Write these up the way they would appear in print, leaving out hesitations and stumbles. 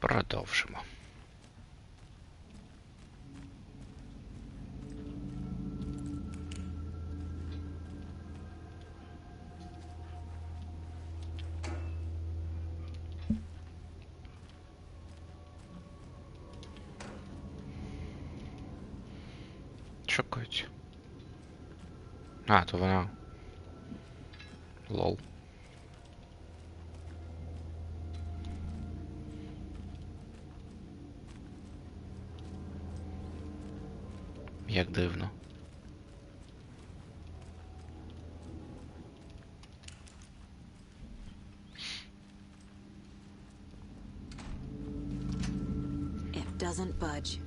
Продовжимо. Шукають. А, то вона. Лол. Як дивно. It doesn't budge.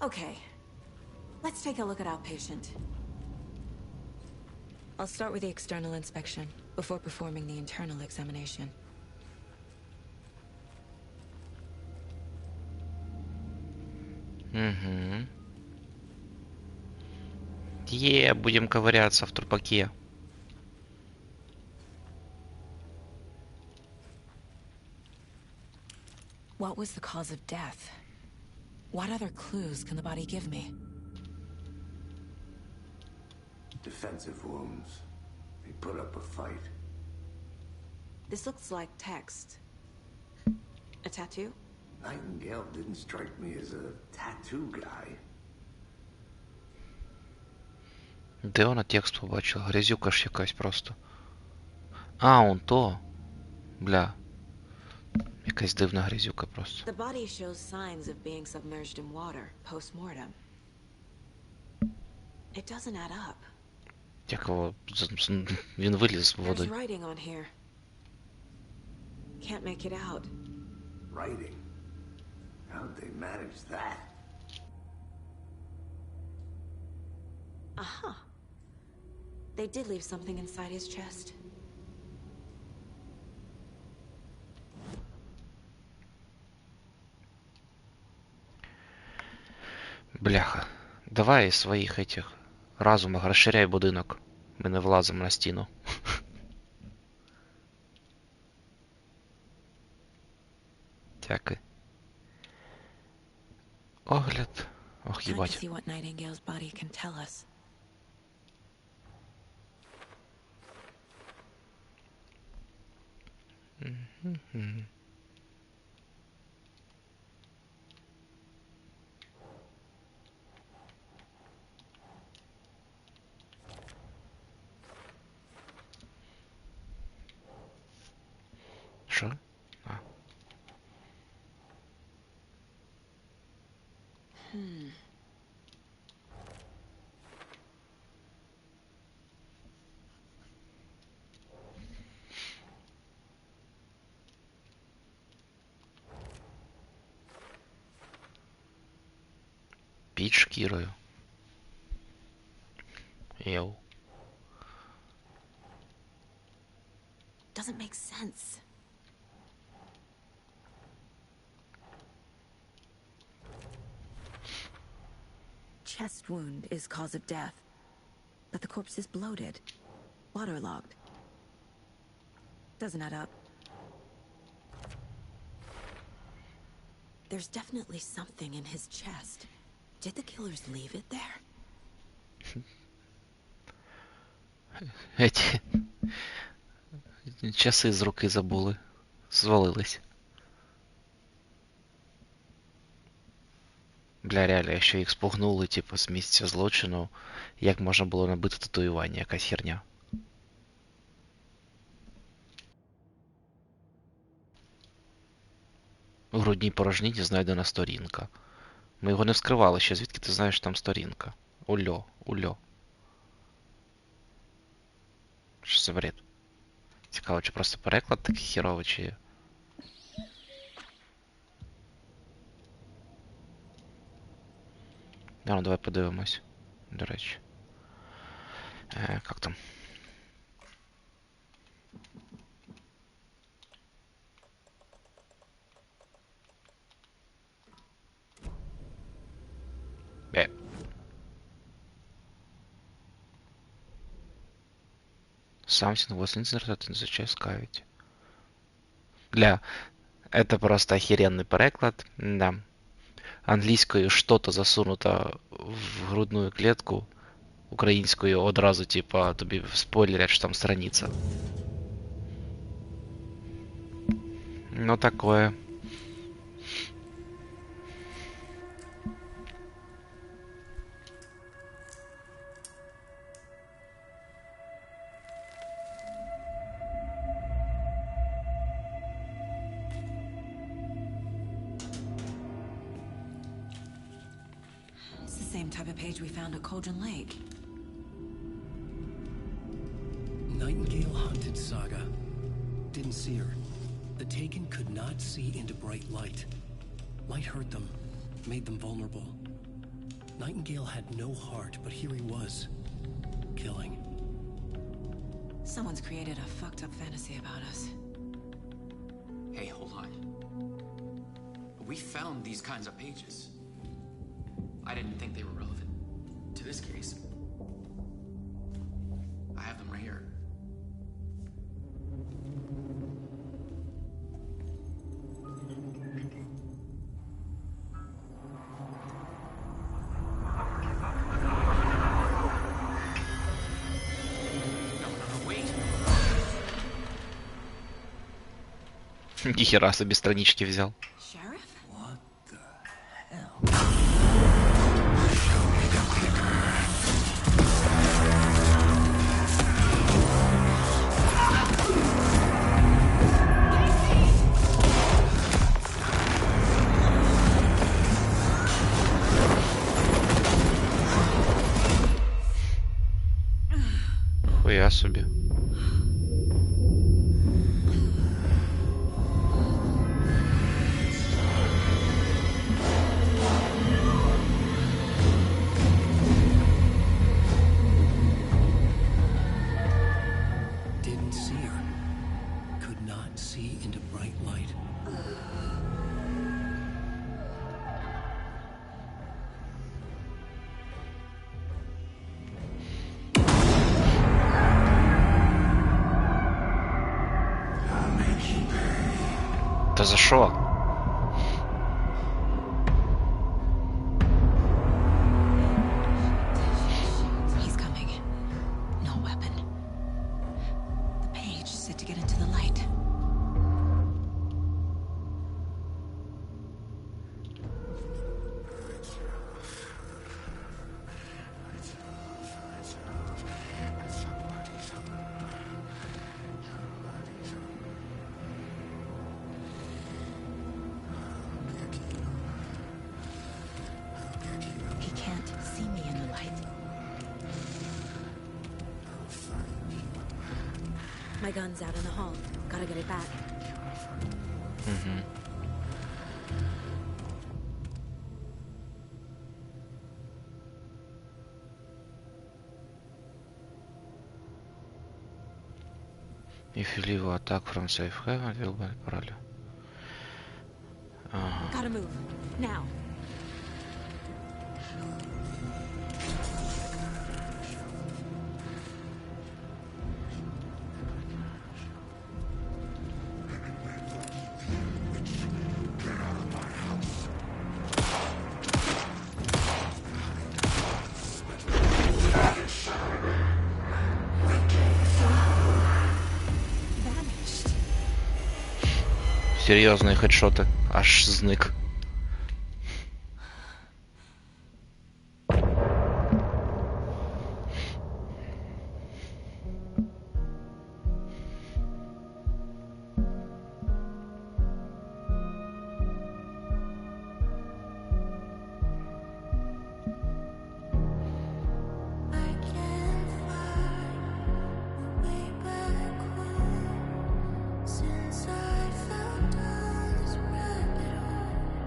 Okay. Let's take a look at our patient. I'll start with the external inspection before performing the internal examination. Угу. Будем ковыряться в трупаке. What was the cause of death? What other clues can the body give me? Defensive wounds. They put up a fight. This looks like text. A tattoo? Nightingale didn't strike me as a tattoo guy. Де вона текст побачила? Грязюка ж якась просто. А, он то. Бля. Якась дивна грязюка просто. The body shows signs of being submerged in water post-mortem. It doesn't add up. Як його... Він виліз з There's води. writing on here. Can't make it out. Writing? How'd they manage that? Aha. They did leave something inside his chest. Бляха. Давай своїх этих разумах розширяй будинок. Ми не влазимо на стіну. Дякую. Огляд. Ох, Time to їбать. see what Nightingale's body can tell us. Що? А. Під шкірою. Йоу. Doesn't make sense. Chest wound is cause of death, but the corpse is bloated, waterlogged. Doesn't add up. There's definitely something in his chest. Did the killers leave it there? Эти часи з руки забули. Звалились. Бля, реально, якщо їх спугнули, типу, з місця злочину, як можна було набити татуювання? Якась херня. У грудній порожнині знайдена сторінка. Ми його не вскривали ще, звідки ти знаєш, що там сторінка? Ульо, ульо. Що за бред? Цікаво, чи просто переклад такий херовий, чи... Ну, давай подивимось. До речі. Як там? Something was inserted in the chest cavity. Бля, это просто охеренный переклад. Да. Англійською що-то засунуто в грудную клетку. Українською одразу, типа, тобі спойлерять, що там страниця. Ну, такое. It's the same type of page we found at Cauldron Lake. Nightingale hunted Saga. Didn't see her. The Taken could not see into bright light. Light hurt them, made them vulnerable. Nightingale had no heart, but here he was, killing. Someone's created a fucked up fantasy about us. Hey, hold on. We found these kinds of pages. I didn't think they were relevant to this case. I have them right here. No, wait. Нихера себе странички взял. Sheriff? What the hell? Хуя собі. Didn't see her. Could not see into bright light. Та за що? He's coming. No weapon. The page said to get into the light. He can't see me in the light. My gun's out in the hall. Gotta get it back. If you leave attack from safe haven, will be пароля. Ага. Gotta move. Now. Vanished. Серйозні хедшоти. Аж зник. I can't find my way back home since I fell down this rabbit hole.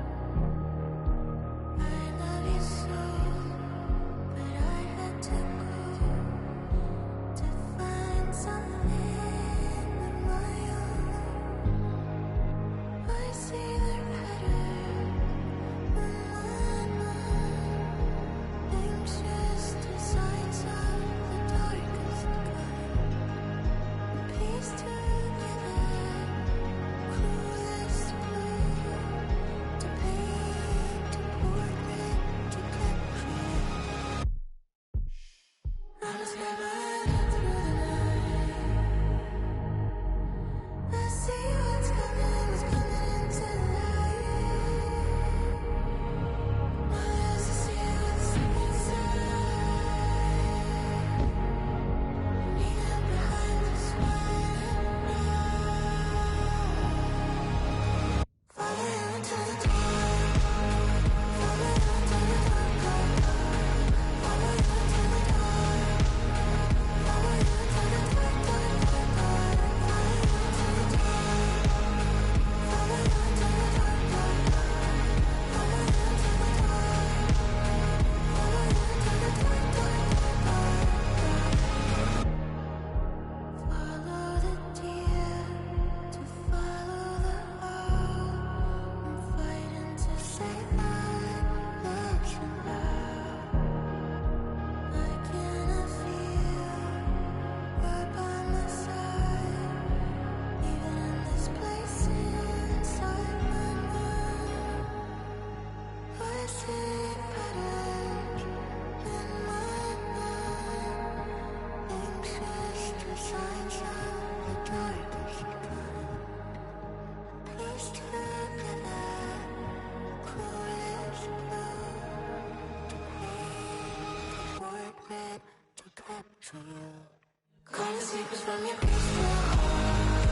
Calling secrets from your peaceful heart.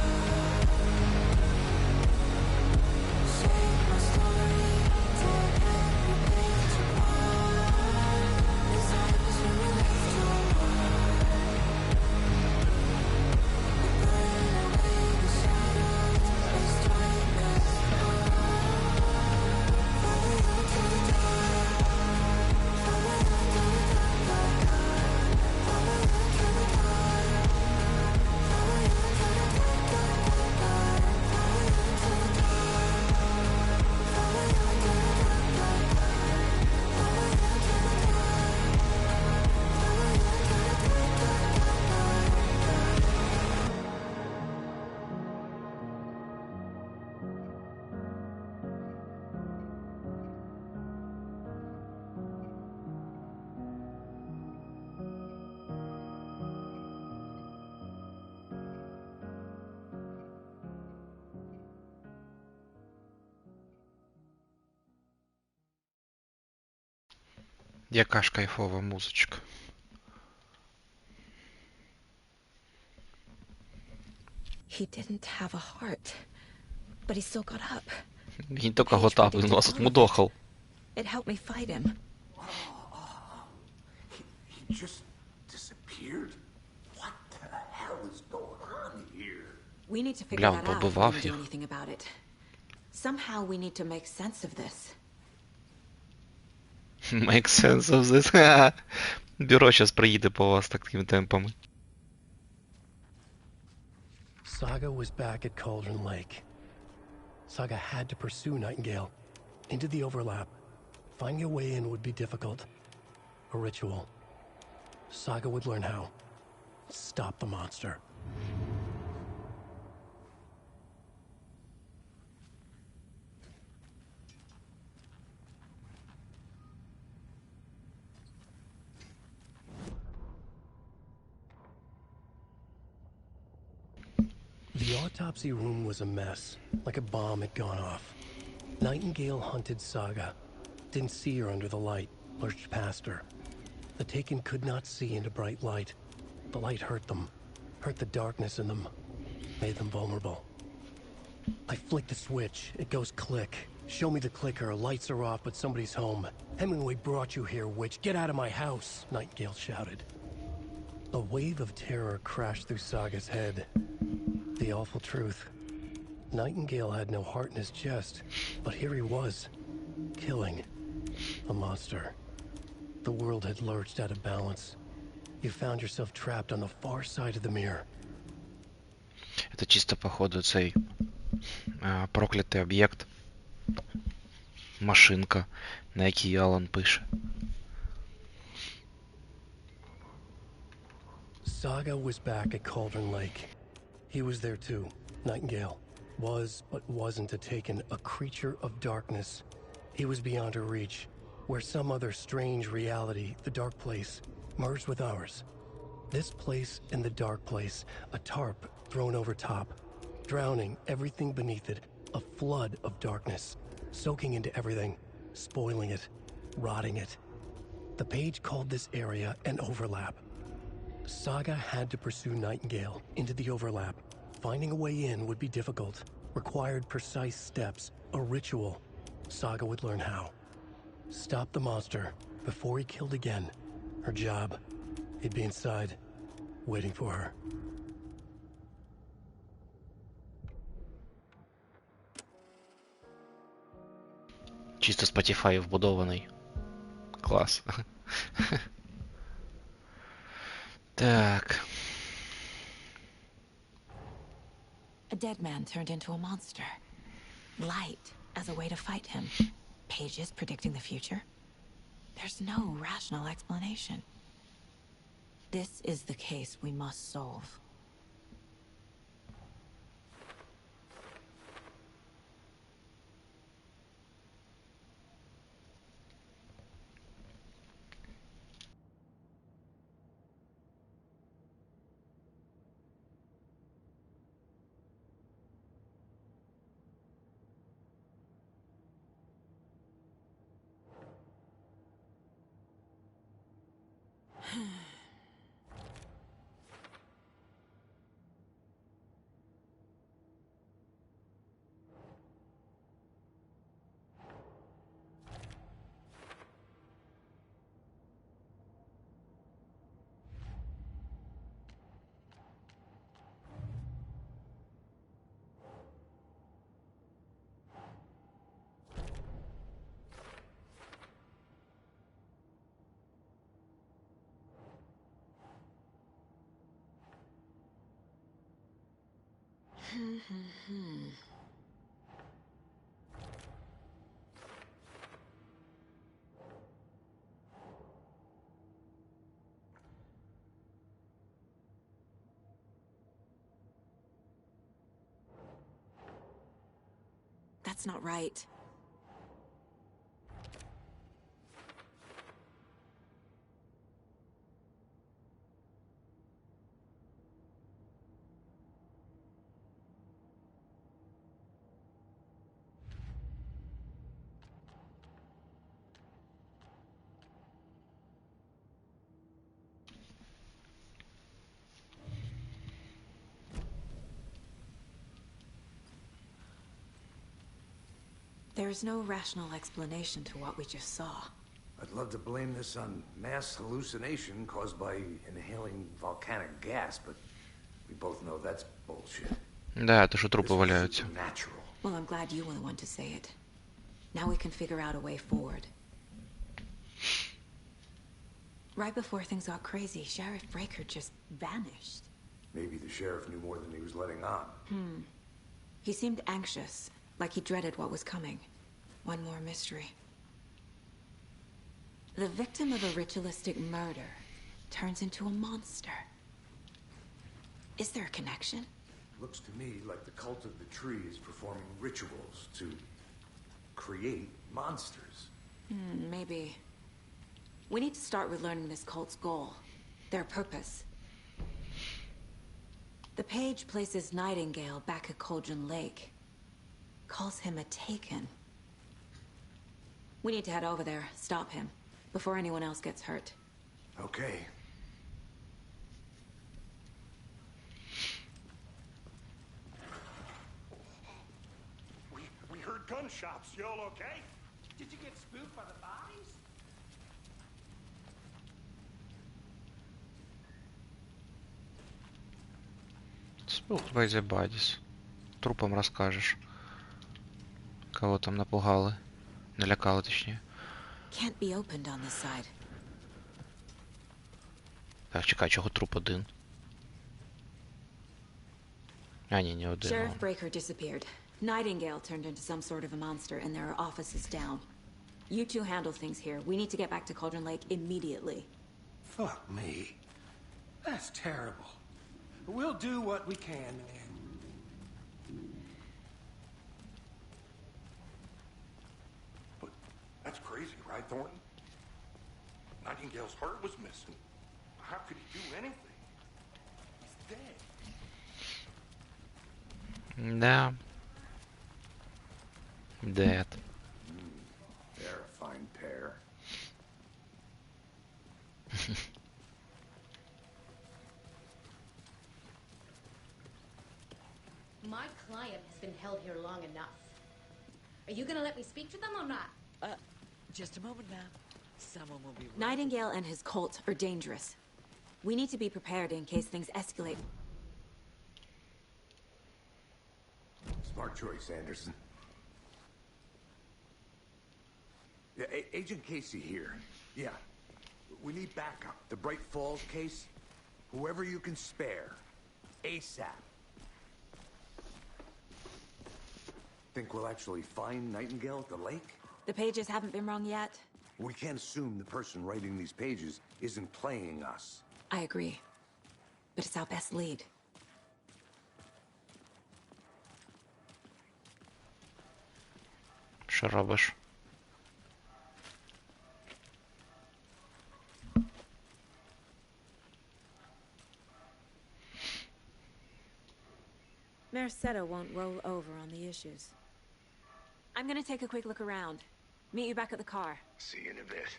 Shake my story, tear every page apart. Inside was when we left your heart. We burn away the shadows, we strike us apart. Follow you to the dark, follow you to the dark, dark, dark. Follow you to the dark, follow you to the dark, dark, dark, dark. Follow you to the dark, follow you to the dark, dark, dark. Follow you to the dark, follow you to the dark, Яка ж кайфова музичка. He didn't have a heart, but he still got up. Він тільки готав, він вас отмудохав. It helped me fight him. He just disappeared? What the hell is going on here? We need to figure Бля, that out if we побивав can do їх. anything about it. Somehow we need to make sense of this. Make sense of this. Ха-ха. Бюро зараз приїде по вас такими темпами. Saga was back at Cauldron Lake. Saga had to pursue Nightingale into the overlap. Finding a way in would be difficult. A ritual. Saga would learn how. Stop the monster. The autopsy room was a mess, like a bomb had gone off. Nightingale hunted Saga. Didn't see her under the light, lurched past her. The Taken could not see into bright light. The light hurt them, hurt the darkness in them, made them vulnerable. I flick the switch, it goes click. Show me the clicker, lights are off, but somebody's home. Hemingway brought you here, witch. Get out of my house, Nightingale shouted. A wave of terror crashed through Saga's head. The awful truth. Nightingale had no heart in his chest, but here he was, killing a monster. The world had lurched out of balance. You found yourself trapped on the far side of the mirror. Це чисто, походу, цей проклятий об'єкт. Машинка, на якій Алан пише. Saga was back at Cauldron Lake. He was there too. Nightingale was, but wasn't a Taken, a creature of darkness. He was beyond her reach, where some other strange reality, the dark place, merged with ours. This place and the dark place, a tarp thrown over top, drowning everything beneath it, a flood of darkness, soaking into everything, spoiling it, rotting it. The page called this area an overlap. Saga had to pursue Nightingale into the overlap. Finding a way in would be difficult, required precise steps, a ritual. Saga would learn how. Stop the monster before he killed again. Her job. He'd be inside, waiting for her. Чисто Spotify вбудований. Клас. Так. A dead man turned into a monster. Light as a way to fight him. Pages predicting the future. There's no rational explanation. This is the case we must solve. That's not right. There is no rational explanation to what we just saw. I'd love to blame this on mass hallucination caused by inhaling volcanic gas, but we both know that's bullshit. Да, это же This трупы was валяются. supernatural. Well, I'm glad you were the one to say it. Now we can figure out a way forward. Right before things got crazy, Sheriff Breaker just vanished. Maybe the sheriff knew more than he was letting on. He seemed anxious, like he dreaded what was coming. One more mystery. The victim of a ritualistic murder turns into a monster. Is there a connection? Looks to me like the cult of the tree is performing rituals to create monsters. Maybe. We need to start with learning this cult's goal, their purpose. The page places Nightingale back at Cauldron Lake. Calls him a Taken. We need to head over there, stop him, before anyone else gets hurt. Okay. We heard gunshots. Y'all okay? Did you get spooked by the bodies? Spooked by the bodies. Трупам расскажешь. Кого там напугали. Налякали, точнее. Can't be opened on this side. Так, чекай, чого труп один? А, ні, не один. Sheriff ладно. Breaker disappeared. Nightingale turned into some sort of a monster, and there are offices down. You two handle things here. We need to get back to Cauldron Lake immediately. Fuck me. That's terrible. We'll do what we can. But that's crazy, right, Thornton? Nightingale's heart was missing. How could he do anything? He's dead. Да. Dead. They're a fine pair. My client has been held here long enough. Are you gonna let me speak to them or not? Just a moment, ma'am. Someone will be right. Nightingale and his cult are dangerous. We need to be prepared in case things escalate. Smart choice, Anderson. Yeah, Agent Casey here. Yeah. We need backup. The Bright Falls case, whoever you can spare. ASAP. Think we'll actually find Nightingale at the lake? The pages haven't been wrong yet. We can't assume the person writing these pages isn't playing us. I agree. But it's our best lead. Що робиш? Merced won't roll over on the issues. I'm gonna take a quick look around. Meet you back at the car. See you in a bit.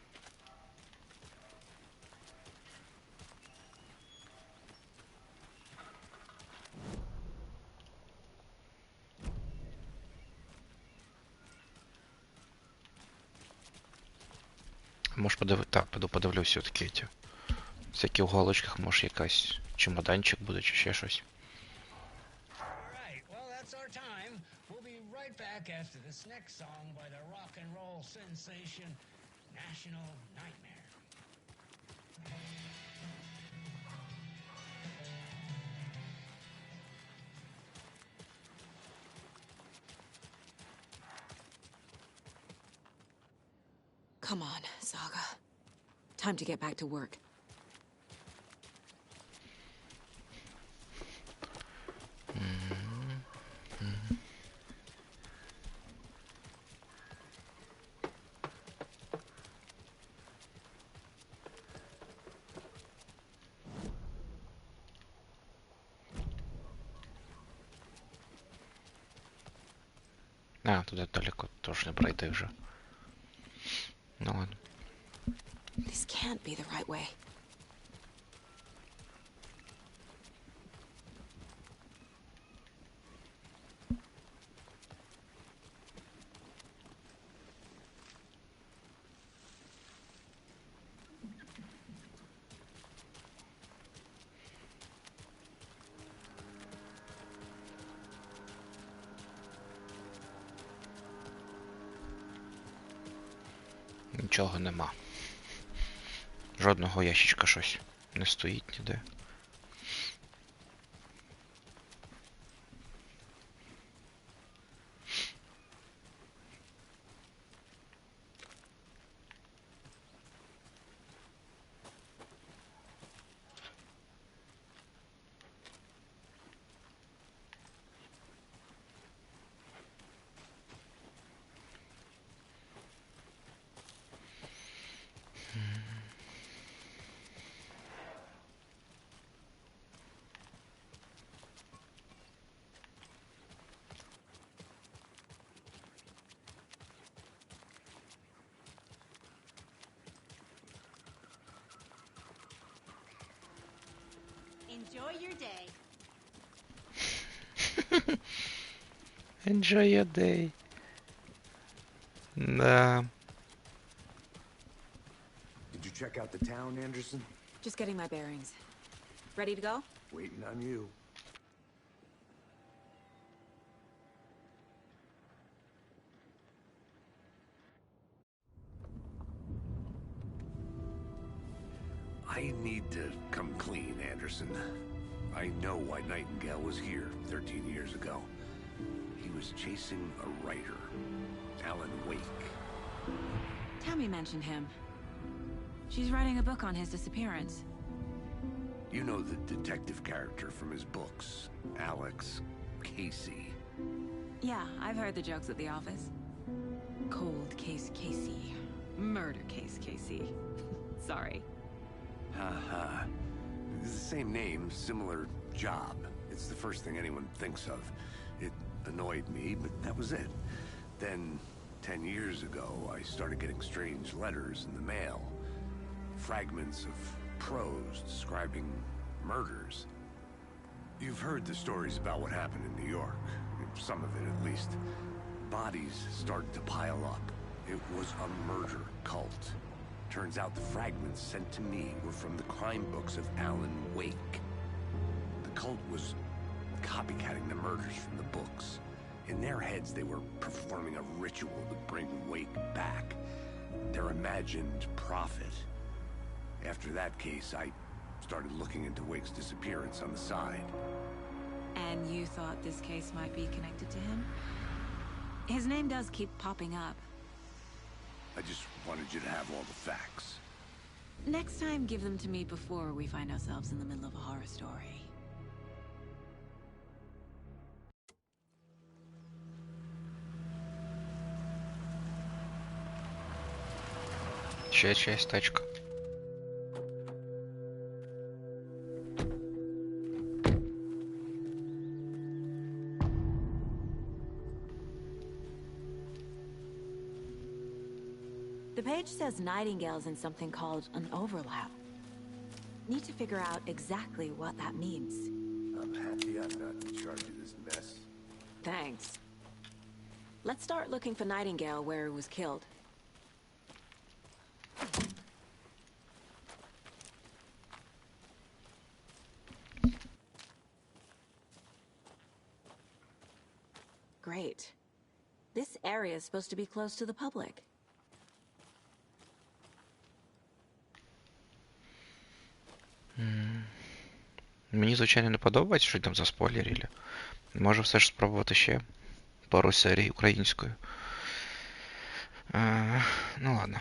Може Так, піду подивлюсь все-таки ці. Всякі в уголочках, може якась чемоданчик буде чи ще щось. Alright, well, that's our time. We'll be right back after this next song by the rock and roll sensation, National Nightmare. Come on, Saga. Time to get back to work. А, туда далеко тоже не пройти вже. Ну ладно. This can't be the right way. Нічого нема. Жодного ящичка щось не стоїть ніде. Enjoy your day. Enjoy your day. Да. Did you check out the town, Anderson? Just getting my bearings. Ready to go? Waiting on you. I need to come clean, Anderson. I know why Nightingale was here 13 years ago. He was chasing a writer, Alan Wake. Tammy mentioned him. She's writing a book on his disappearance. You know the detective character from his books, Alex Casey. Yeah, I've heard the jokes at the office. Cold case Casey. Murder case Casey. Sorry. Haha. It's the same name, similar job. It's the first thing anyone thinks of. It annoyed me, but that was it. Then, 10 years ago, I started getting strange letters in the mail. Fragments of prose describing murders. You've heard the stories about what happened in New York. Some of it, at least. Bodies started to pile up. It was a murder cult. Turns out the fragments sent to me were from the crime books of Alan Wake. The cult was copycatting the murders from the books. In their heads, they were performing a ritual to bring Wake back. Their imagined prophet. After that case, I started looking into Wake's disappearance on the side. And you thought this case might be connected to him? His name does keep popping up. I just wanted you to have all the facts. Next time, give them to me before we find ourselves in the middle of a horror story. Ще есть тачка. The page says Nightingale's in something called an overlap. Need to figure out exactly what that means. I'm happy I'm not in charge of this mess. Thanks. Let's start looking for Nightingale where he was killed. Great. This area is supposed to be close to the public. Мені, звичайно, не подобається, що там заспойлерили. Може все ж спробувати ще пару серій українською. Ну ладно.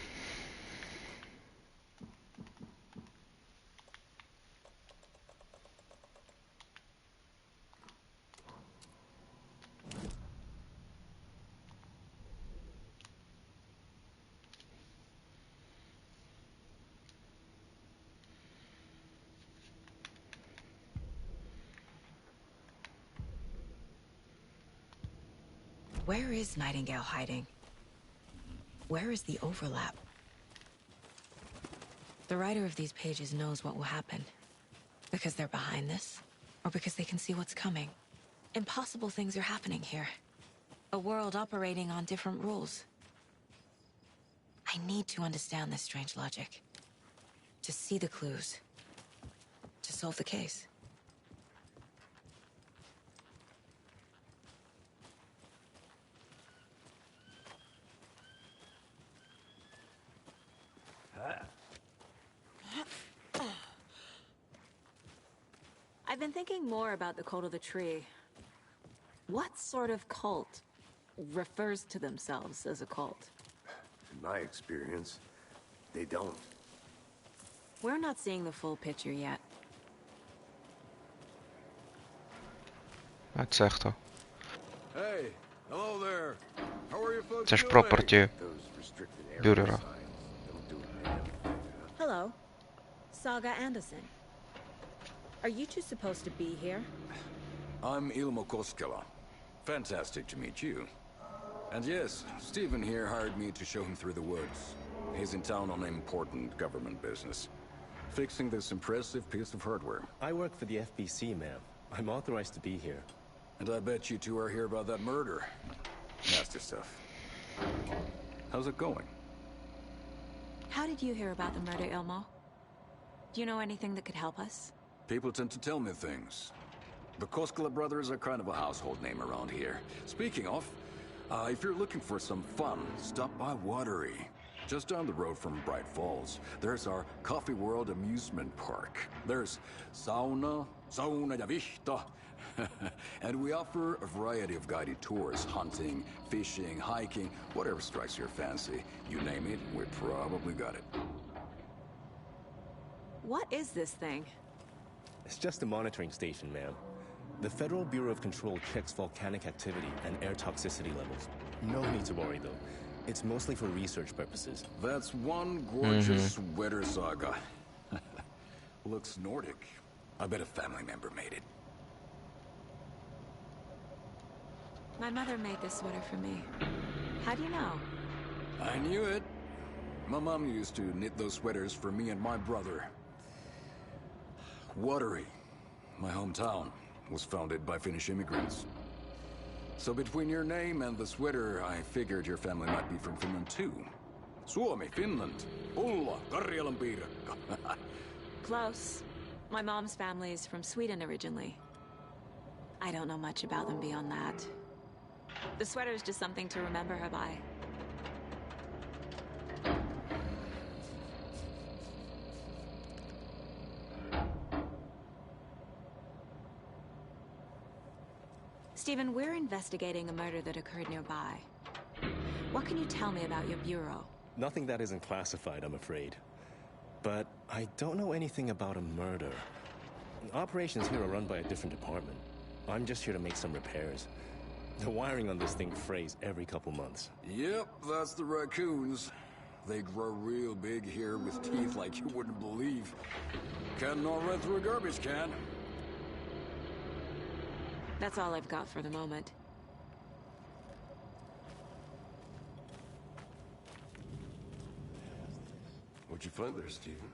Where is Nightingale hiding? Where is the overlap? The writer of these pages knows what will happen. Because they're behind this, or because they can see what's coming. Impossible things are happening here. A world operating on different rules. I need to understand this strange logic. To see the clues. To solve the case. I've been thinking more about the cult of the tree. What sort of cult refers to themselves as a cult? In my experience, they don't. We're not seeing the full picture yet. А це хто? Hey, hello there. How are you folks Це ж doing? проперті Those restricted area бюрера. signs don't do a damn thing. Hello. Saga Anderson. Are you two supposed to be here? I'm Ilmo Koskela. Fantastic to meet you. And yes, Stephen here hired me to show him through the woods. He's in town on important government business. Fixing this impressive piece of hardware. I work for the FBC, ma'am. I'm authorized to be here. And I bet you two are here about that murder. Nasty stuff. How's it going? How did you hear about the murder, Ilmo? Do you know anything that could help us? People tend to tell me things. The Koskela brothers are kind of a household name around here. Speaking of, if you're looking for some fun, stop by Watery. Just down the road from Bright Falls, there's our Coffee World amusement park. There's sauna ja vihta. And we offer a variety of guided tours, hunting, fishing, hiking, whatever strikes your fancy. You name it, we probably got it. What is this thing? It's just a monitoring station, ma'am. The Federal Bureau of Control checks volcanic activity and air toxicity levels. No need to worry, though. It's mostly for research purposes. That's one gorgeous sweater, Saga. Looks Nordic. I bet a family member made it. My mother made this sweater for me. How do you know? I knew it. My mom used to knit those sweaters for me and my brother. Watery, my hometown, was founded by Finnish immigrants. So between your name and the sweater, I figured your family might be from Finland too. Suomi, Finland, Ulla, Karjalan piirakka. Close. My mom's family is from Sweden originally. I don't know much about them beyond that. The sweater is just something to remember her by. Stephen, we're investigating a murder that occurred nearby. What can you tell me about your bureau? Nothing that isn't classified, I'm afraid. But I don't know anything about a murder. Operations here are run by a different department. I'm just here to make some repairs. The wiring on this thing frays every couple months. Yep, that's the raccoons. They grow real big here with teeth like you wouldn't believe. Cannot run through a garbage can. That's all I've got for the moment. What'd you find there, Stephen?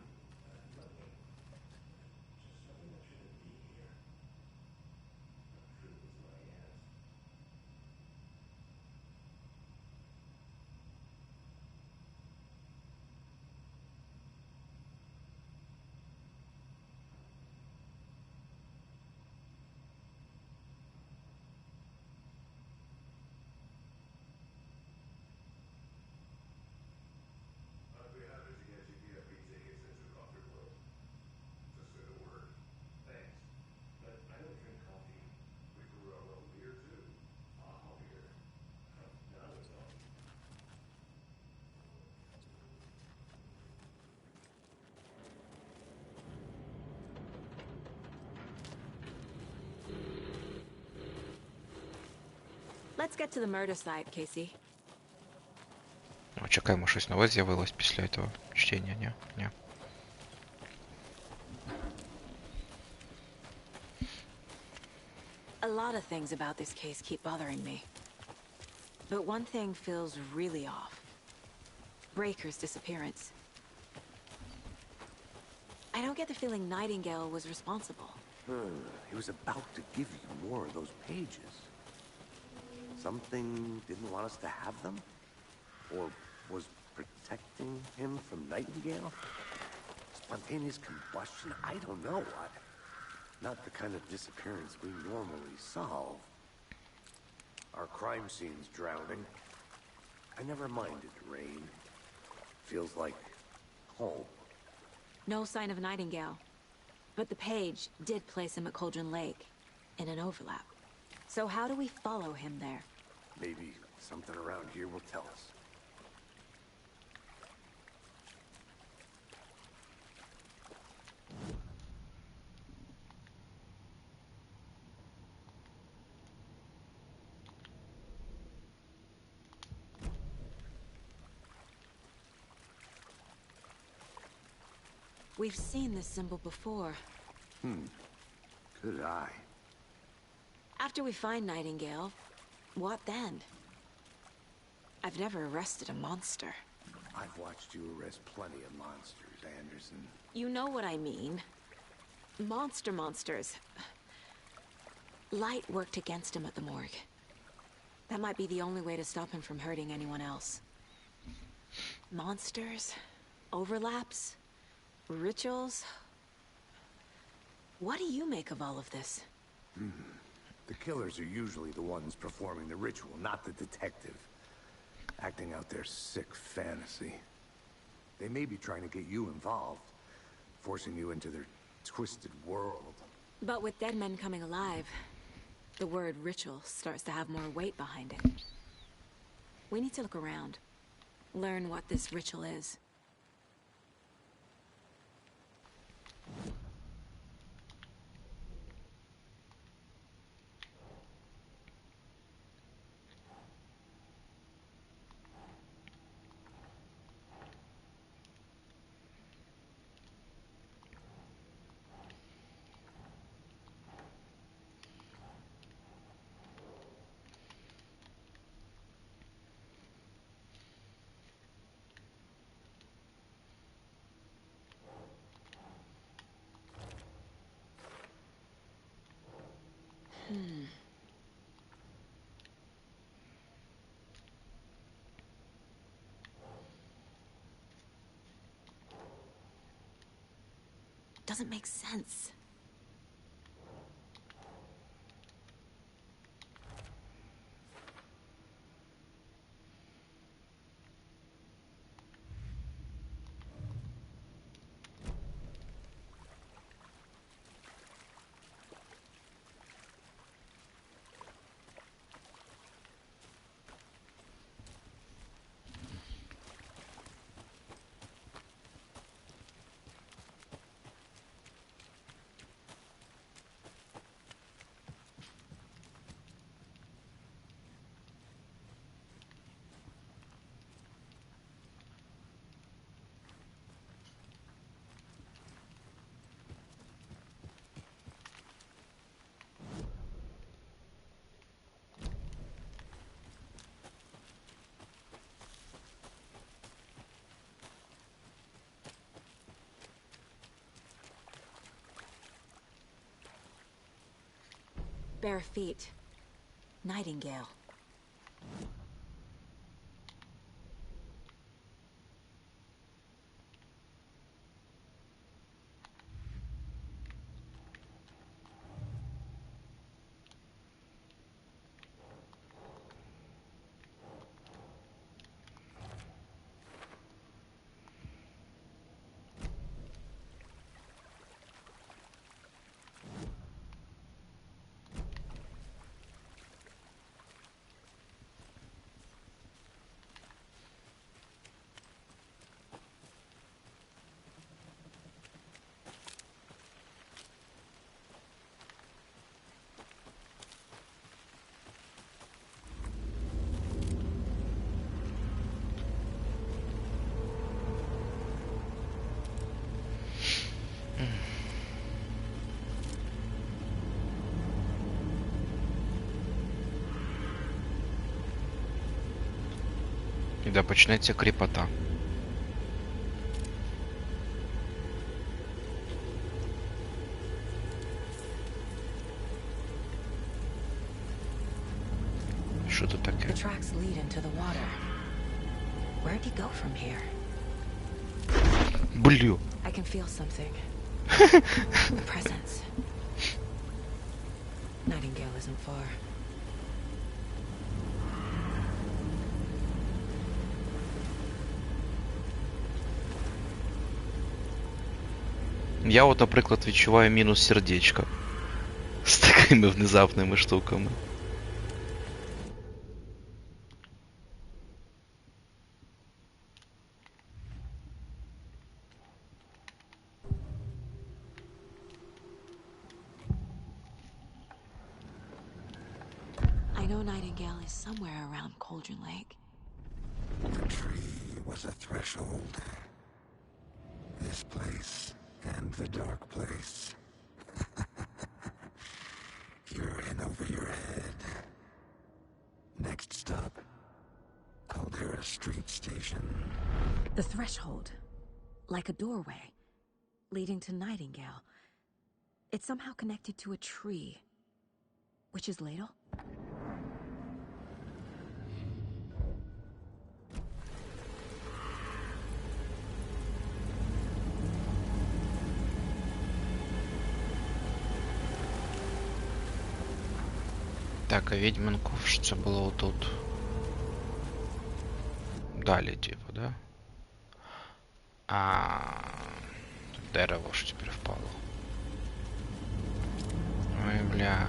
Let's get to the murder site, Casey. Чекаємо, щось нове з'явилось після цього чтення, ні? Ні. A lot of things about this case keep bothering me. But one thing feels really off. Breaker's disappearance. I don't get the feeling Nightingale was responsible. He was about to give you more of those pages. Something didn't want us to have them? Or was protecting him from Nightingale? Spontaneous combustion? I don't know. Not the kind of disappearance we normally solve. Our crime scene's drowning. I never minded rain. Feels like home. No sign of Nightingale. But the page did place him at Cauldron Lake, in an overlap. So how do we follow him there? Maybe something around here will tell us. We've seen this symbol before. Good eye. After we find Nightingale, what then? I've never arrested a monster. I've watched you arrest plenty of monsters, Anderson. You know what I mean. Monsters. Light worked against him at the morgue. That might be the only way to stop him from hurting anyone else. Monsters? Overlaps? Rituals? What do you make of all of this? The killers are usually the ones performing the ritual, not the detective. Acting out their sick fantasy. They may be trying to get you involved, forcing you into their twisted world. But with dead men coming alive, the word ritual starts to have more weight behind it. We need to look around. Learn what this ritual is. Doesn't make sense. Bare feet. Nightingale. Да почнеться кріпота. Що тут таке? The tracks lead into the water. Where'd he go from here? Блю. I can feel something. A presence. Nightingale isn't far. Я от, наприклад, відчуваю мінус сердечка з такими внезапними штуками. I know Nightingale is somewhere around Cauldron Lake. The tree was a threshold. This place and the dark place. You're in over your head. Next stop, Caldera Street Station. The threshold. Like a doorway. Leading to Nightingale. It's somehow connected to a tree. Witch's Ladle? Так, а відьмин ковш це було отут. Далі, типу, да? А тут дерево ж тепер впало. Ой, бля.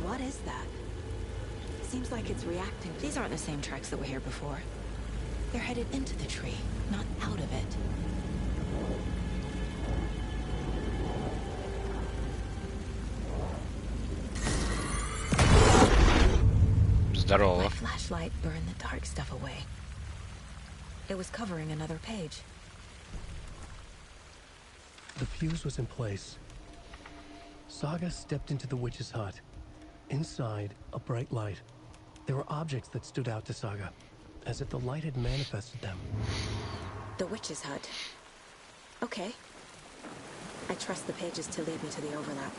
What is that? Seems like it's reacting. These aren't the same tracks that were here before. They're headed into the tree, not out of it. Здорово. My flashlight burned the dark stuff away. It was covering another page. The fuse was in place. Saga stepped into the witch's hut. Inside, a bright light. There were objects that stood out to Saga, as if the light had manifested them. The witch's hut. Okay. I trust the pages to lead me to the overlap.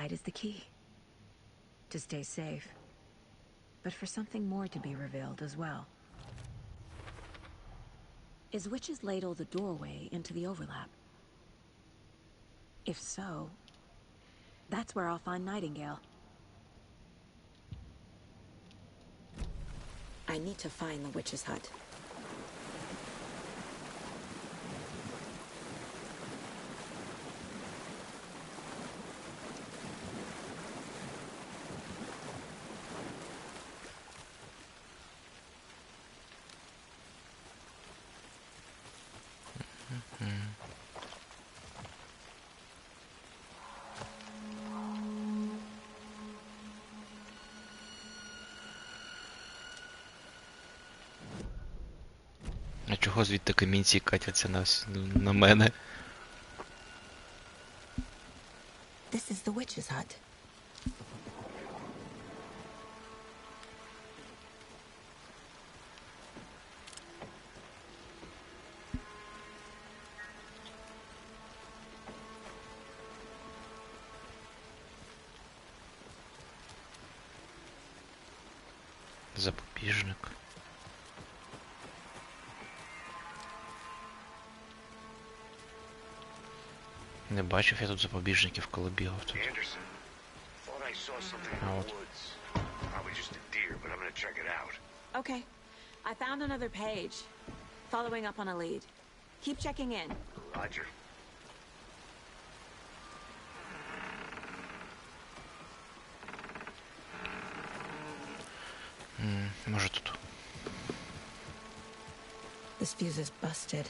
Light is the key. To stay safe. But for something more to be revealed as well. Is Witch's Ladle the doorway into the overlap? If so, that's where I'll find Nightingale. I need to find the witch's hut. А чого звідти камінці катяться на мене? This is the witch's hut. Запобіжник. Не бачив я тут запобіжників, коли бігав тут. Anderson. Thought I saw something in the woods. Probably just a deer, but I'm gonna check it out. Okay. I found another page. Following up on a lead. Keep checking in. Roger. Може тут. This fuse is busted.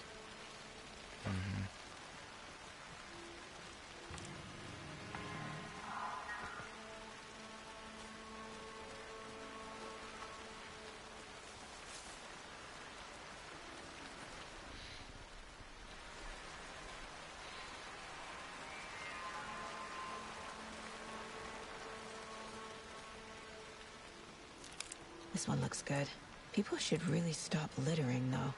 This one looks good. People should really stop littering, though.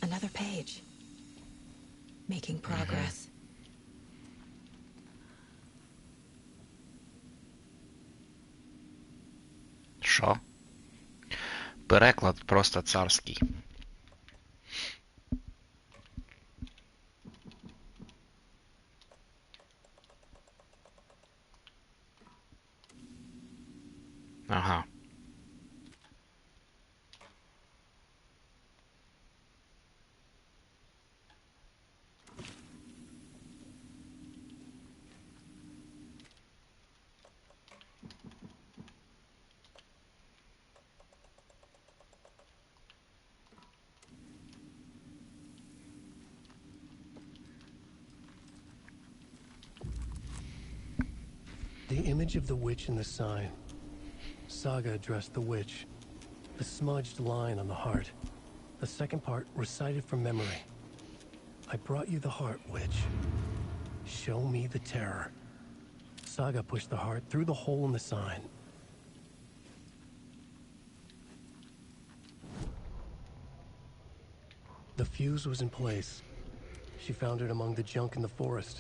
Another page. Making progress. Що? Переклад просто царський. Ага. The image of the witch in the sign. Saga addressed the witch. The smudged line on the heart. The second part recited from memory. I brought you the heart, witch. Show me the terror. Saga pushed the heart through the hole in the sign. The fuse was in place. She found it among the junk in the forest.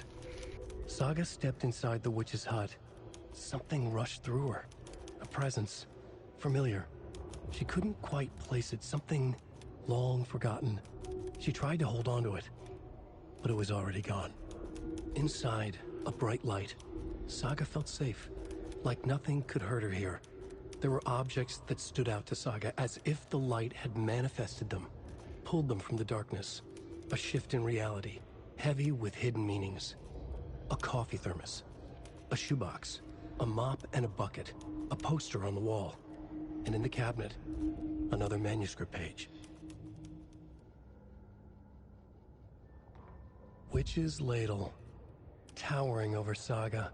Saga stepped inside the witch's hut. Something rushed through her. A presence. Familiar. She couldn't quite place it. Something long forgotten. She tried to hold on to it, but it was already gone. Inside, a bright light. Saga felt safe, like nothing could hurt her here. There were objects that stood out to Saga, as if the light had manifested them, pulled them from the darkness. A shift in reality, heavy with hidden meanings. A coffee thermos, a shoebox, a mop and a bucket, a poster on the wall, and in the cabinet, another manuscript page. Witch's ladle, towering over Saga,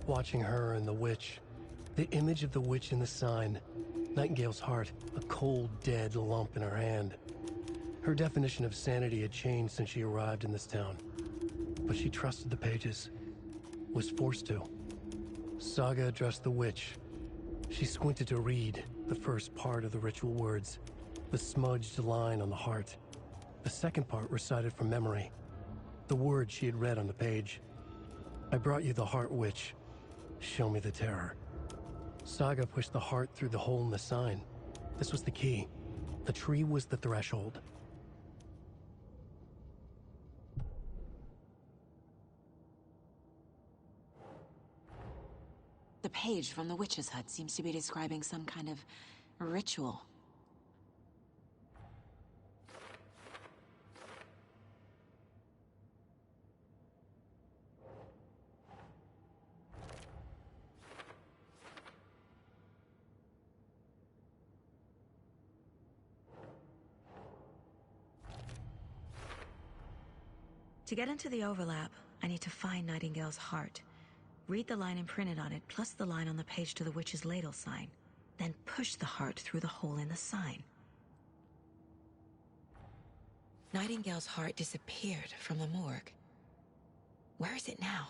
watching her and the witch. The image of the witch in the sign, Nightingale's heart, a cold, dead lump in her hand. Her definition of sanity had changed since she arrived in this town, but she trusted the pages, was forced to. Saga addressed the witch. She squinted to read the first part of the ritual words, the smudged line on the heart. The second part recited from memory, the words she had read on the page. I brought you the heart, witch. Show me the terror. Saga pushed the heart through the hole in the sign. This was the key. The tree was the threshold. The page from the witch's hut seems to be describing some kind of ritual. To get into the overlap, I need to find Nightingale's heart. Read the line imprinted on it, plus the line on the page to the witch's ladle sign. Then push the heart through the hole in the sign. Nightingale's heart disappeared from the morgue. Where is it now?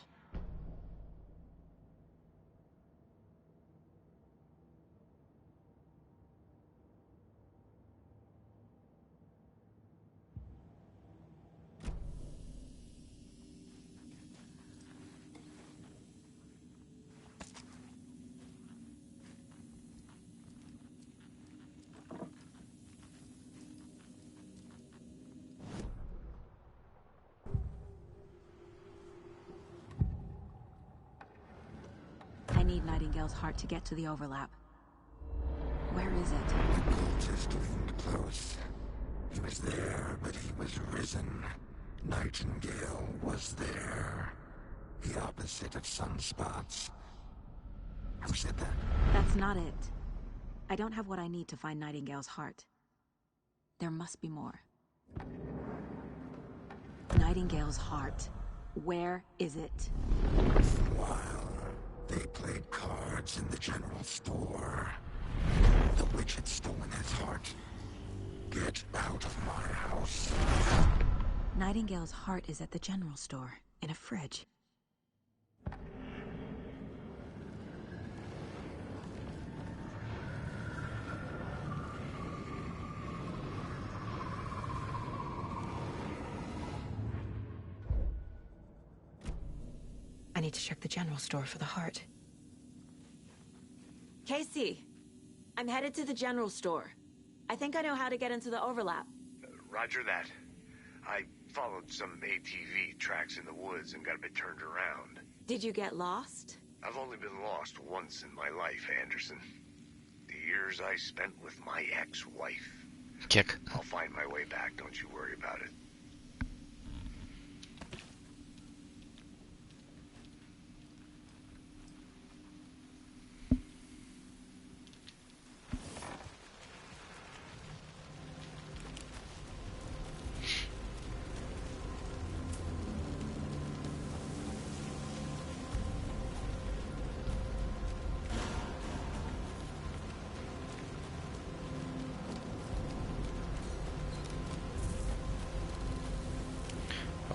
I need Nightingale's heart to get to the overlap. Where is it? Cultist isn't close. He was there, but he was risen. Nightingale was there. The opposite of sunspots. Who said that? That's not it. I don't have what I need to find Nightingale's heart. There must be more. Nightingale's heart. Where is it? While they played cards in the general store. The witch had stolen his heart. Get out of my house. Nightingale's heart is at the general store, in a fridge. I need to check the general store for the heart. Casey, I'm headed to the general store. I think I know how to get into the overlap. Roger that. I followed some ATV tracks in the woods and got a bit turned around. Did you get lost? I've only been lost once in my life, Anderson. The years I spent with my ex-wife. Kick. I'll find my way back, don't you worry about it.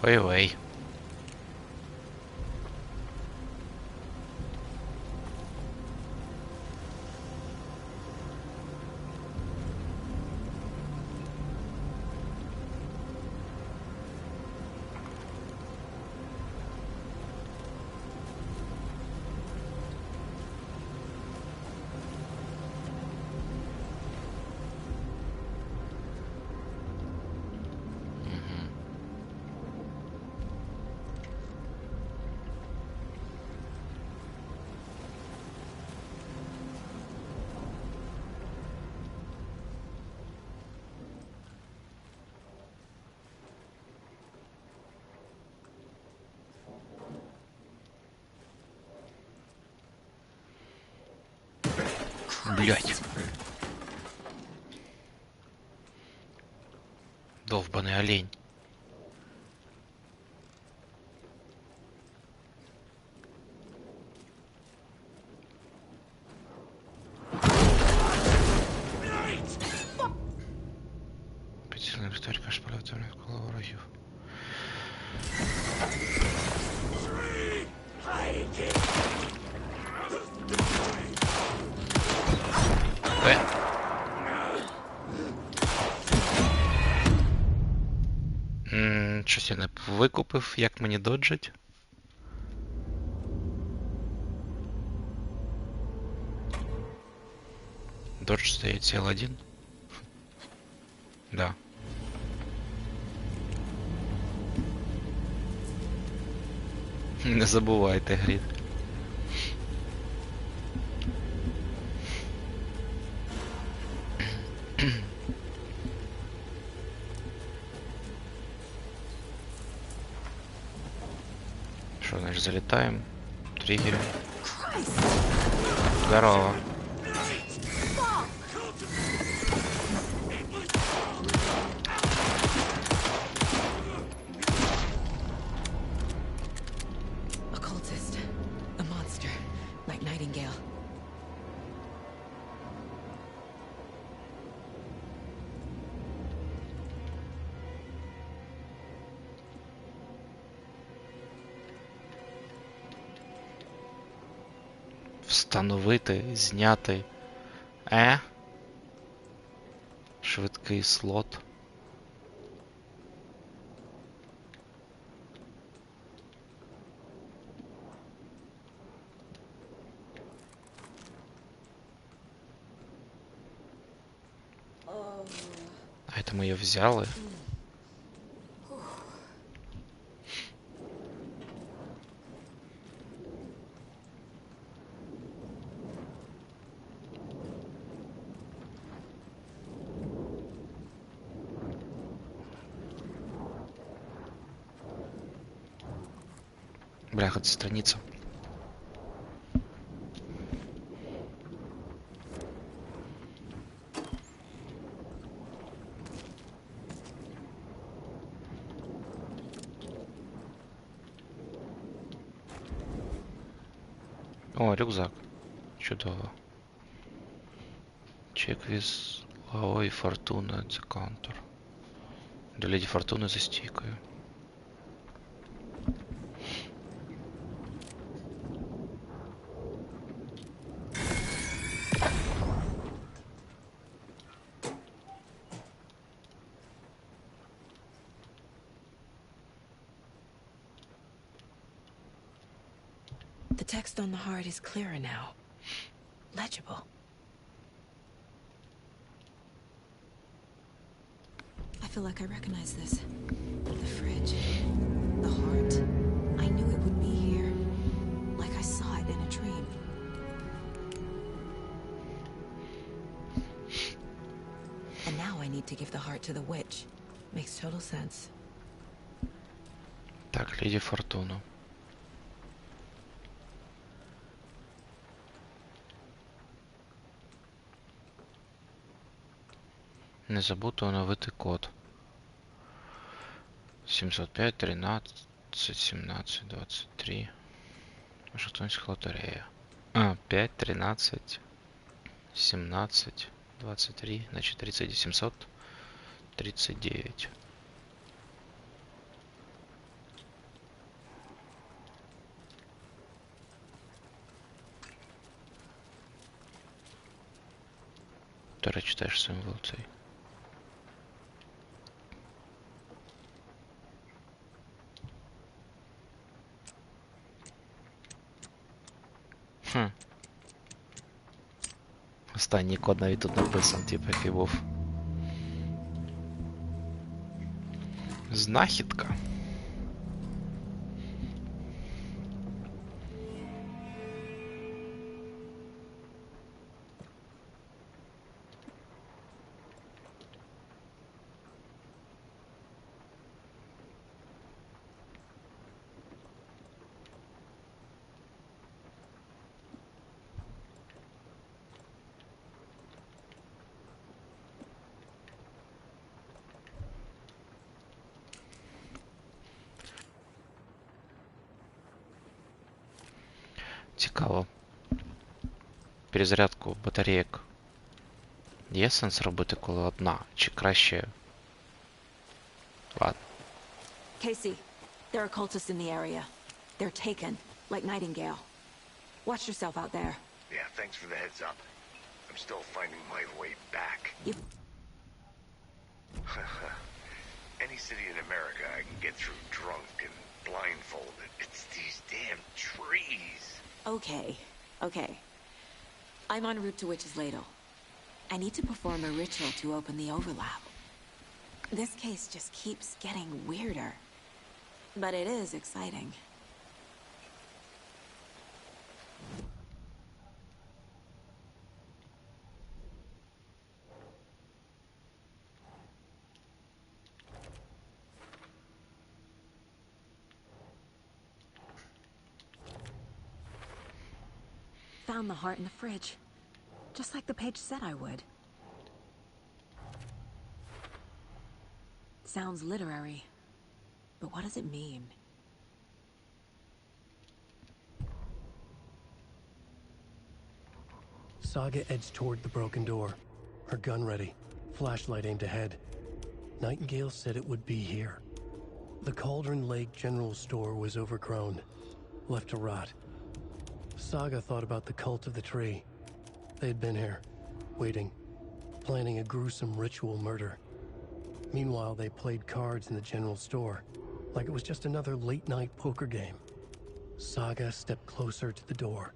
Ой-ой. Блять. Долбаный олень. Прицельный вертолет, конечно, полетами в голову ворогів. Щось я не викупив, як мені доджить. Додж здається L1. Да. Не забувайте, Грід. Что, значит, залетаем, триггерим. Здорово. Occultist. A monster. Like Nightingale. Встановити, зняти. Швидкий слот. А это мы ее взяли. Бляха, это страница. О, рюкзак. Чудово. Check with Лаой Фортуна at the counter. До леди Фортуны за стійкою. The text on the heart is clearer now. Legible. I feel like I recognize this. The fridge. The heart. I knew it would be here. Like I saw it in a dream. And now I need to give the heart to the witch. Makes total sense. Так, леди Фортуна. Не забудьте оновити код. 705 13 17 23. Вашингтонська лотерея. 5 13 17 23, значит 30 739. Перечитаєш символ цей. Останній код навіть тут написан, типу, який був. Знахідка. Цікаво. Перезарядку батарейок є сенс робити, коли одна? Чи краще... Ладно. Casey, there are cultists in the area. They're taken, like Nightingale. Watch yourself out there. Yeah, thanks for the heads up. I'm still finding my way back. Any city in America I can get through drunk and blindfolded. It's these damn trees. Okay. I'm en route to Witch's Ladle. I need to perform a ritual to open the overlap. This case just keeps getting weirder. But it is exciting. Found the heart in the fridge. Just like the page said I would. Sounds literary. But what does it mean? Saga edged toward the broken door, her gun ready, flashlight aimed ahead. Nightingale said it would be here. The Cauldron Lake General Store was overgrown, left to rot. Saga thought about the cult of the tree. They'd been here, waiting, planning a gruesome ritual murder. Meanwhile, they played cards in the general store, like it was just another late-night poker game. Saga stepped closer to the door.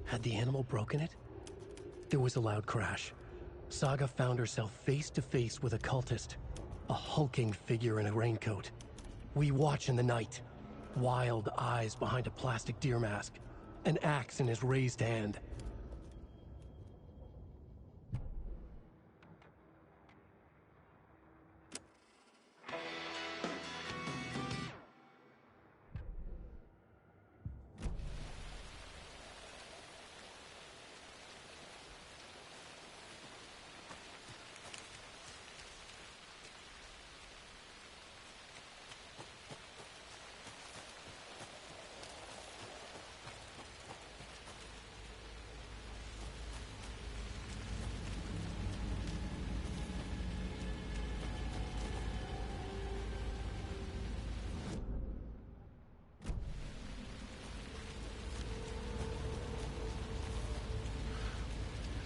Had the animal broken it? There was a loud crash. Saga found herself face to face with a cultist, a hulking figure in a raincoat. We watch in the night, wild eyes behind a plastic deer mask, an axe in his raised hand.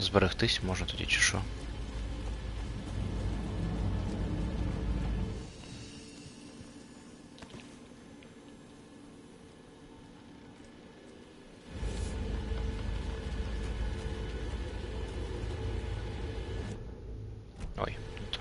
Зберегтись можна тоді чи що? Ой, не то.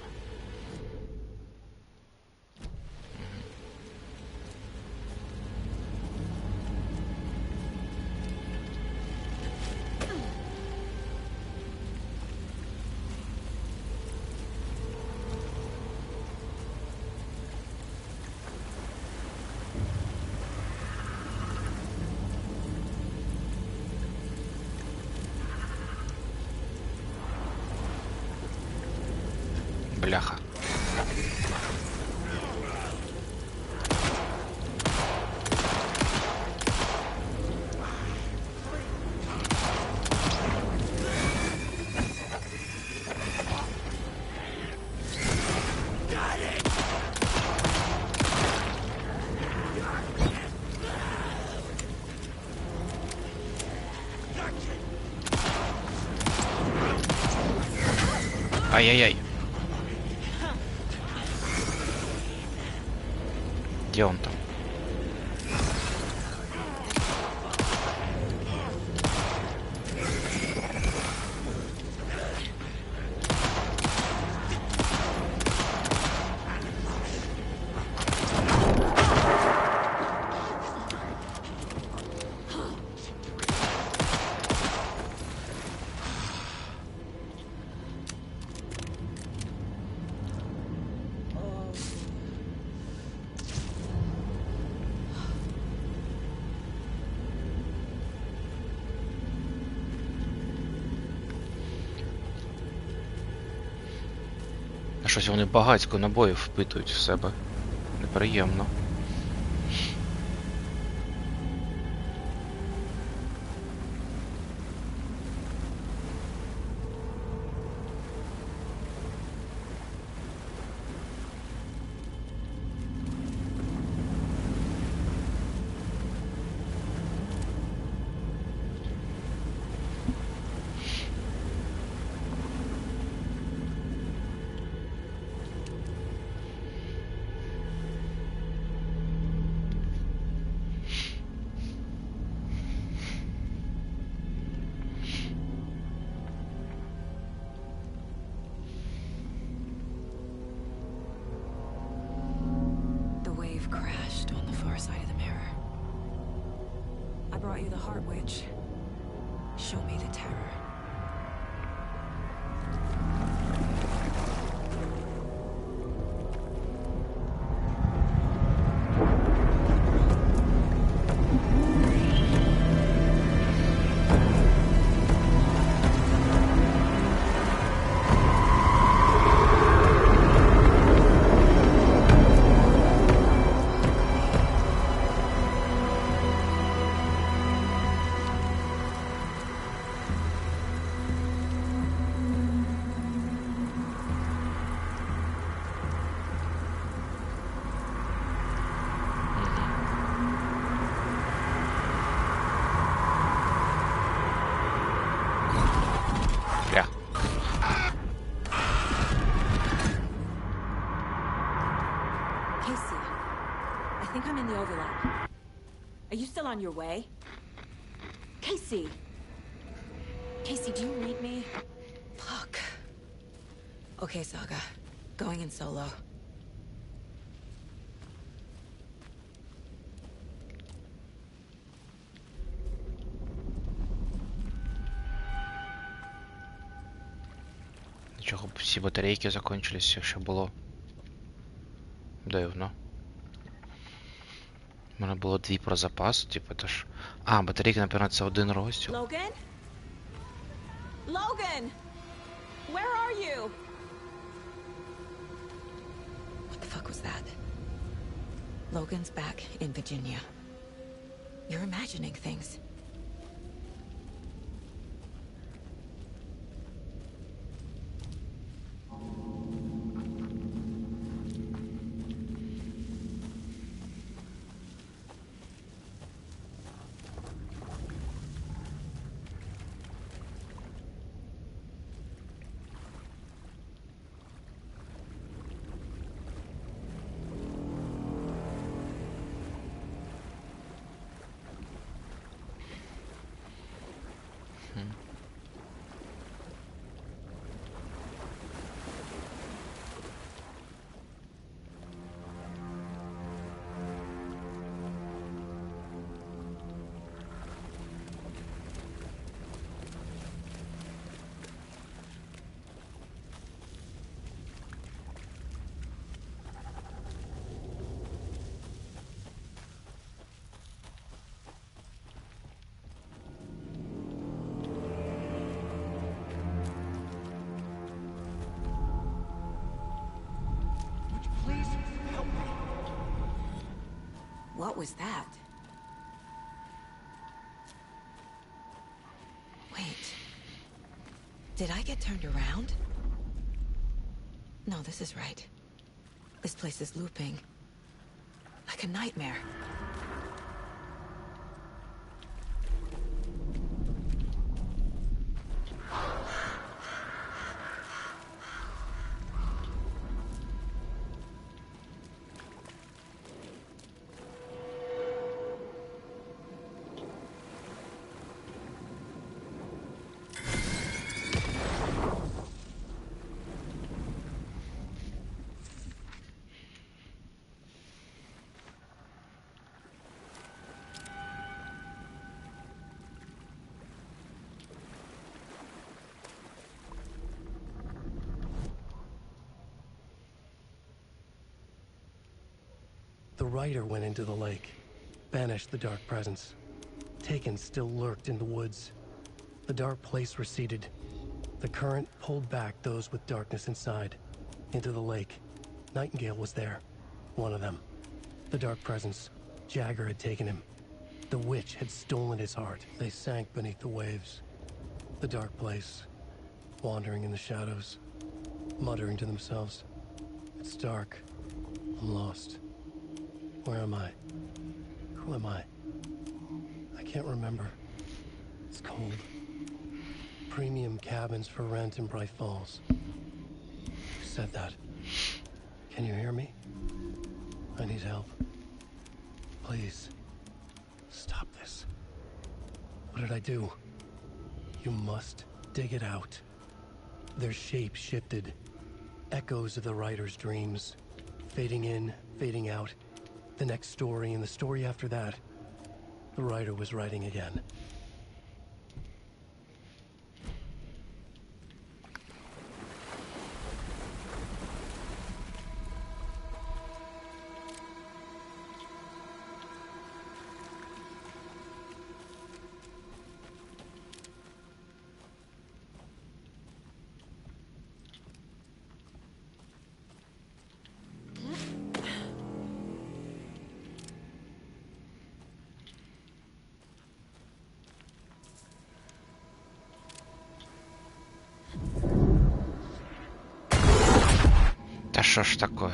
Бляха. Ай-яй-яй. Где он там? Щось вони багатько набоїв впитують в себе. Неприємно. Crashed on the far side of the mirror. I brought you the Heart Witch. Show me the terror. think I'm in the overlap. Are you still on your way? Casey! Casey, do you read me? Fuck. Okay, Saga. Going in solo. Чого всі батарейки закончились, якщо було дивно. У мене було 2 про запас, типу, це ж... А, батарейки, напевно, це один розділ. Logan? Logan! Where are you? What the fuck was that? Logan's back in Virginia. You're imagining things. What was that? Wait. Did I get turned around? No, this is right. This place is looping. Like a nightmare. The Rider went into the lake, banished the dark presence. Taken still lurked in the woods. The dark place receded. The current pulled back those with darkness inside, into the lake. Nightingale was there, one of them. The dark presence, Jagger had taken him. The witch had stolen his heart. They sank beneath the waves. The dark place, wandering in the shadows, muttering to themselves. It's dark. I'm lost. Where am I? Who am I? I can't remember. It's cold. Premium cabins for rent in Bright Falls. Who said that? Can you hear me? I need help. Please. Stop this. What did I do? You must dig it out. Their shape shifted. Echoes of the writer's dreams. Fading in, fading out. The next story and the story after that. The writer was writing again. Да что ж такое?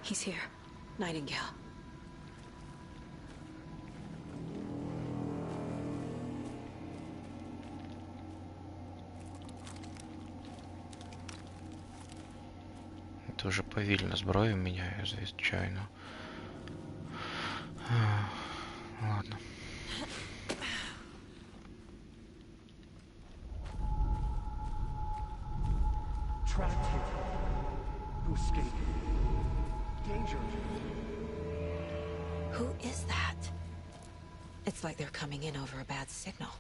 He's here. Nightingale. Это уже повільно зброю міняю, звичайно. Ладно. Trapped here. To escape. Danger. Who is that? It's like they're coming in over a bad signal.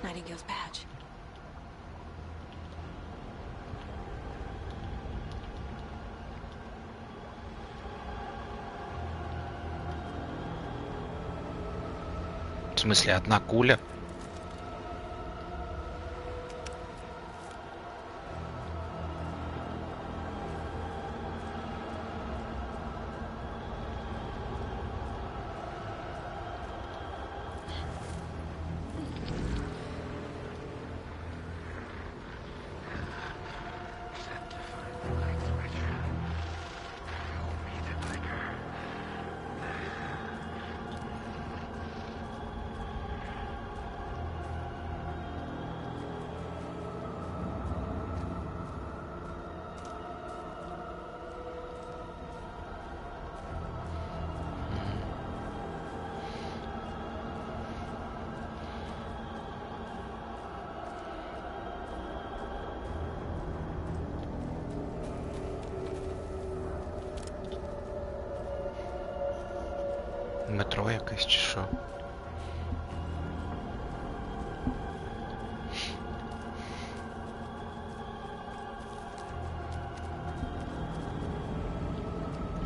Nightingale's badge. В смысле, одна куля? Метро якесь чи що?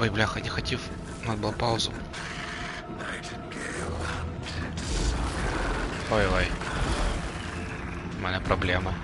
Ой, бляха, не хотів. Надо було паузу. Ой-ой. У мене проблеми.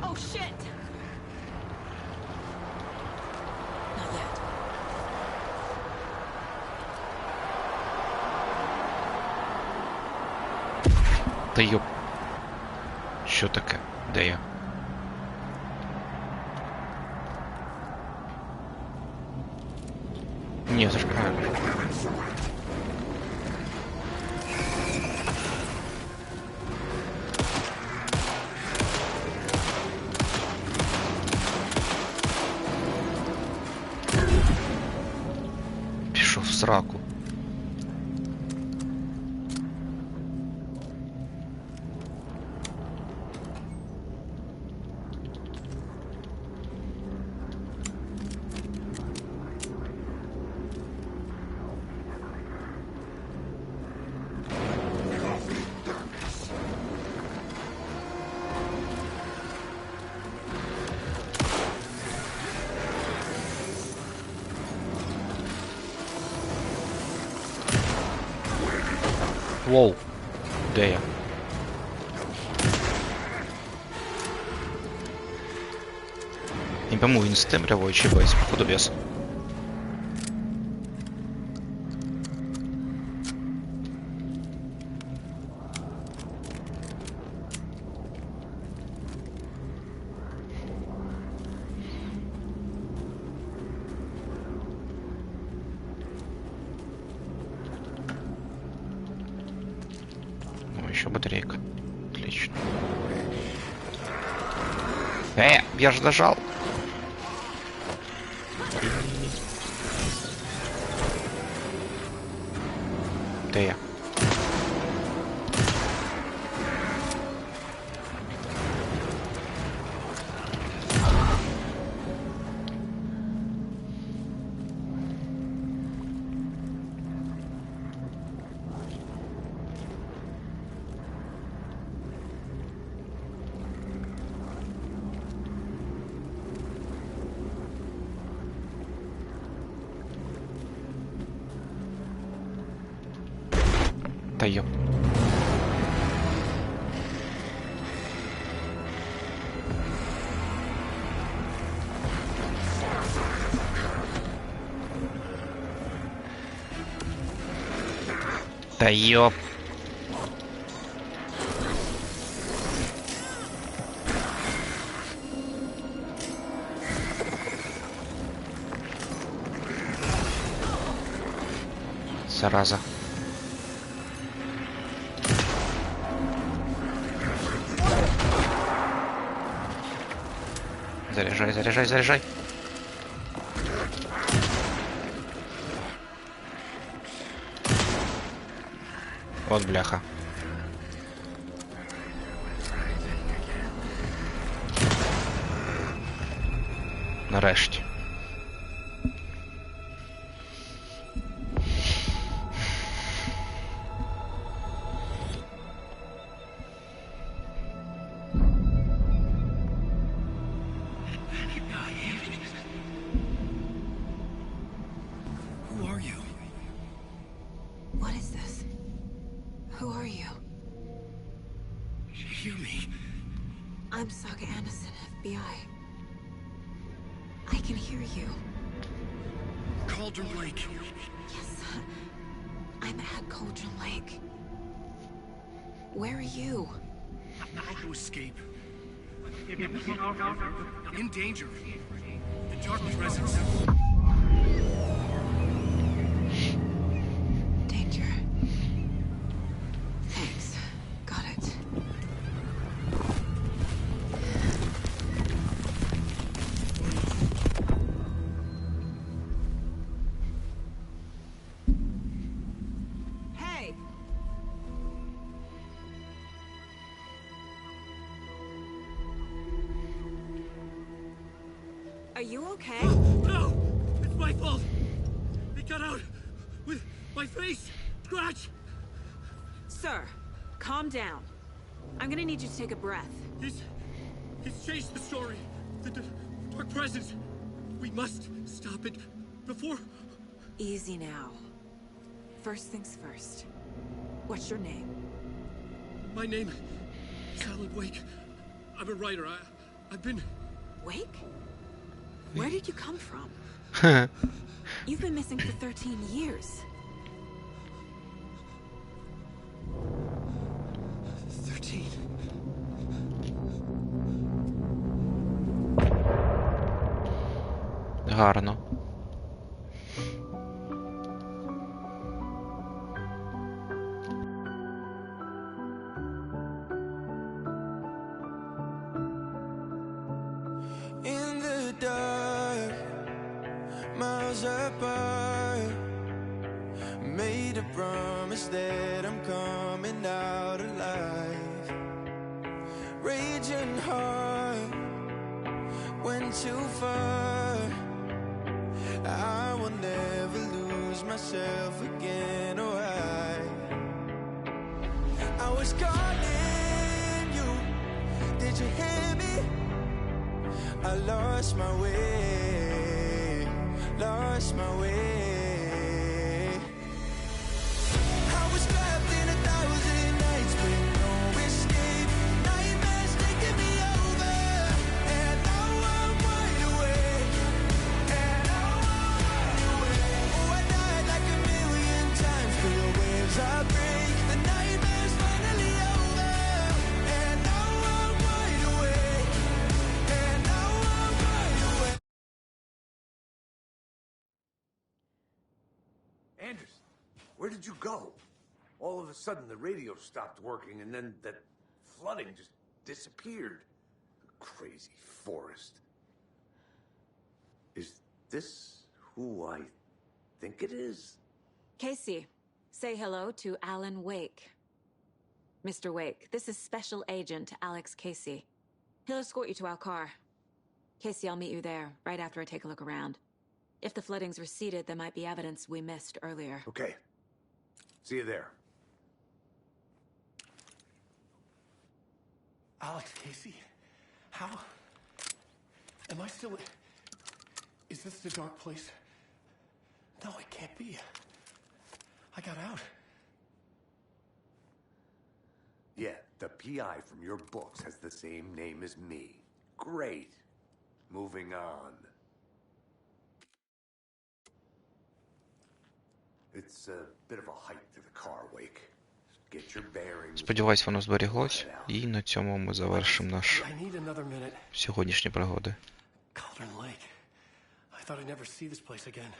Oh shit! Not yet. Та йоп. Що таке? Де я? Ні, це ж правильно. Пішов в сраку. Воу. Де я? Не пойму, він з темрявою чи без, походу без. Батарейка. Отлично. Я же нажал. Где я? Да ёп. Да ёп. Зараза. Заряжай, заряжай, заряжай. Вот бляха. Нарешті. Who are you? What is this? Who are you? Hear me. I'm Saga Anderson, FBI. I can hear you. Cauldron Lake. Yes, I'm at Cauldron Lake. Where are you? How to escape. In danger. The Dark Presence. Danger. Thanks. Got it. Hey! Are you okay? No! It's my fault! It got out with my face! Scratch! Sir, calm down. I'm gonna need you to take a breath. He's changed the story. The Dark Presence. We must stop it before... Easy now. First things first. What's your name? My name is Alan Wake. I'm a writer. I've been... Wake? Where did you come from? You've been missing for 13 years. 13. Гарно. In the dark, miles apart, made a promise that I'm coming out alive. Raging heart went too far. I will never lose myself again. Oh, I was calling you. Did you hear me? I lost my way, lost my way. I was trapped in 1,000 nights with no escape. Nightmares taking me over, and now I'm wide awake. And now I'm wide awake. Oh, I died like 1,000,000 times for the waves I break. The nightmare's finally over, and now I'm wide awake. And now I'm wide awake. Anderson, where did you go? all of a sudden the radio stopped working and then that flooding just disappeared. Crazy forest. Is this who I think it is? Casey, say hello to Alan Wake. Mr. Wake, this is Special Agent Alex Casey. He'll escort you to our car. Casey, I'll meet you there, right after I take a look around. If the flooding's receded, there might be evidence we missed earlier. Okay. See you there. Alex Casey? How? Am I still... Is this the dark place? No, it can't be. I got out. Yeah, the PI from your books has the same name as me. Great. Moving on. It's a bit of a hike to the car, Wake. Get your bearings. Сподіваюсь, воно зберіглось. І на цьому ми завершимо наш I need another minute. сьогоднішні пригоди. Cauldron Lake. I thought I'd never see this place again.